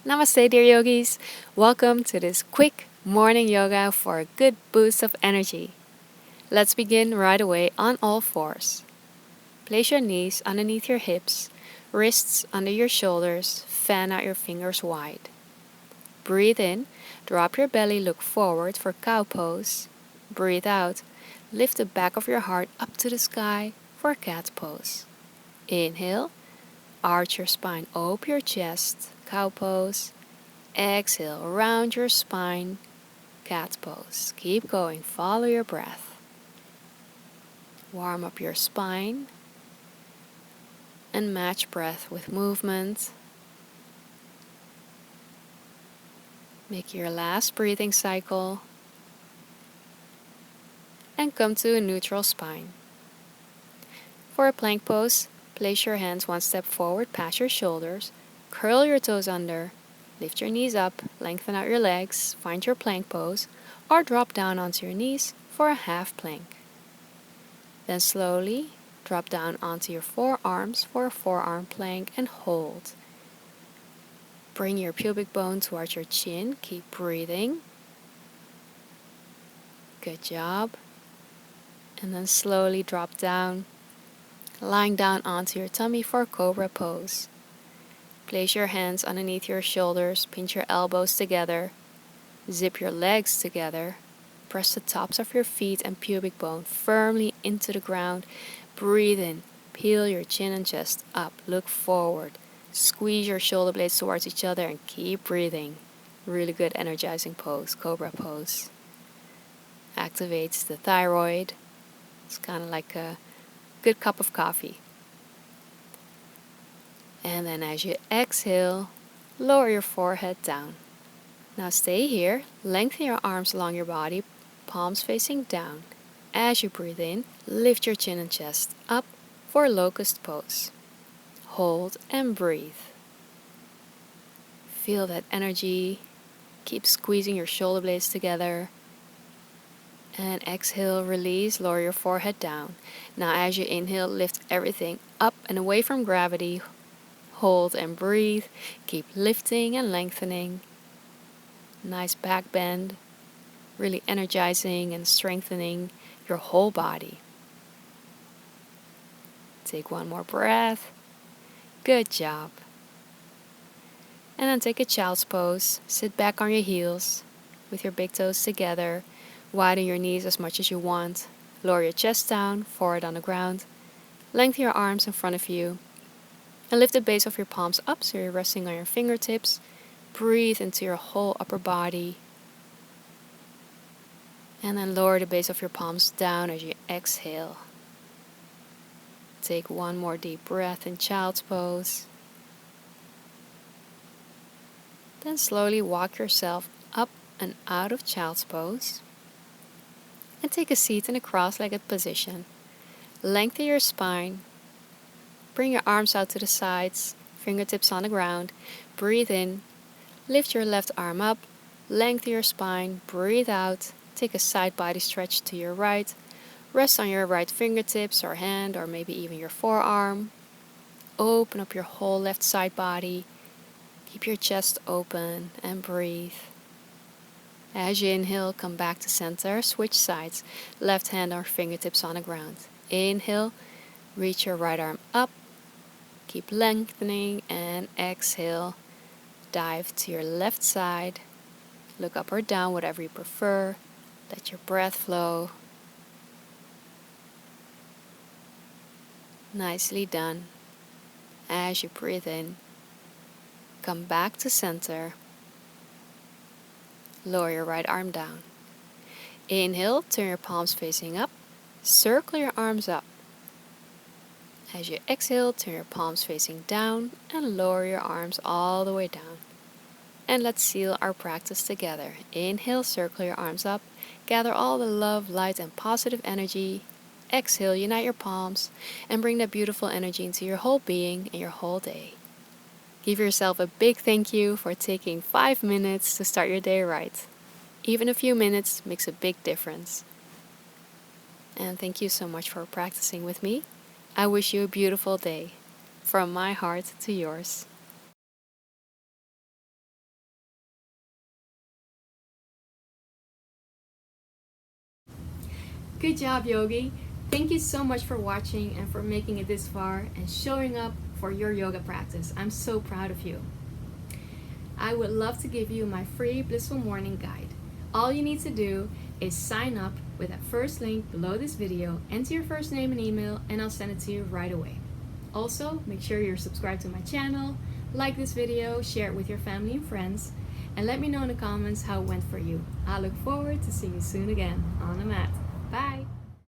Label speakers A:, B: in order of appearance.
A: Namaste, dear yogis. Welcome to this quick morning yoga for a good boost of energy. Let's begin right away on all fours. Place your knees underneath your hips, wrists under your shoulders, fan out your fingers wide. Breathe in, drop your belly, look forward for cow pose. Breathe out, lift the back of your heart up to the sky for cat pose. Inhale, arch your spine, open your chest, cow pose. Exhale, round your spine, cat pose. Keep going, follow your breath. Warm up your spine and match breath with movement. Make your last breathing cycle and come to a neutral spine. For a plank pose, place your hands one step forward past your shoulders, curl your toes under, lift your knees up, lengthen out your legs, find your plank pose, or drop down onto your knees for a half plank. Then slowly drop down onto your forearms for a forearm plank and hold. Bring your pubic bone towards your chin, keep breathing. Good job. And then slowly drop down, lying down onto your tummy for Cobra Pose. Place your hands underneath your shoulders, pinch your elbows together, zip your legs together, press the tops of your feet and pubic bone firmly into the ground. Breathe in, peel your chin and chest up, look forward, squeeze your shoulder blades towards each other and keep breathing. Really good energizing pose, Cobra Pose. Activates the thyroid. It's kind of like a good cup of coffee. And then as you exhale, lower your forehead down. Now stay here, lengthen your arms along your body, palms facing down. As you breathe in, lift your chin and chest up for Locust Pose. Hold and breathe. Feel that energy. Keep squeezing your shoulder blades together. And exhale, release, lower your forehead down. Now as you inhale, lift everything up and away from gravity. Hold and breathe. Keep lifting and lengthening. Nice back bend. Really energizing and strengthening your whole body. Take one more breath. Good job. And then take a child's pose. Sit back on your heels with your big toes together. Widen your knees as much as you want. Lower your chest down, forehead on the ground. Lengthen your arms in front of you. And lift the base of your palms up so you're resting on your fingertips. Breathe into your whole upper body. And then lower the base of your palms down as you exhale. Take one more deep breath in child's pose. Then slowly walk yourself up and out of child's pose. And take a seat in a cross-legged position. Lengthen your spine. Bring your arms out to the sides, fingertips on the ground. Breathe in. Lift your left arm up. Lengthen your spine. Breathe out. Take a side body stretch to your right. Rest on your right fingertips or hand or maybe even your forearm. Open up your whole left side body. Keep your chest open and breathe. As you inhale, come back to center, switch sides, left hand or fingertips on the ground. Inhale, reach your right arm up, keep lengthening, and exhale, dive to your left side, look up or down, whatever you prefer, let your breath flow. Nicely done. As you breathe in, come back to center. Lower your right arm down. Inhale, turn your palms facing up. Circle your arms up. As you exhale, turn your palms facing down and lower your arms all the way down. And let's seal our practice together. Inhale, circle your arms up. Gather all the love, light, and positive energy. Exhale, unite your palms and bring that beautiful energy into your whole being and your whole day. Give yourself a big thank you for taking 5 minutes to start your day right. Even a few minutes makes a big difference. And thank you so much for practicing with me. I wish you a beautiful day. From my heart to yours. Good job, Yogi. Thank you so much for watching and for making it this far and showing up for your yoga practice. I'm so proud of you. I would love to give you my free Blissful Morning Guide. All you need to do is sign up with that first link below this video, enter your first name and email, and I'll send it to you right away. Also, make sure you're subscribed to my channel, like this video, share it with your family and friends, and let me know in the comments how it went for you. I look forward to seeing you soon again on the mat.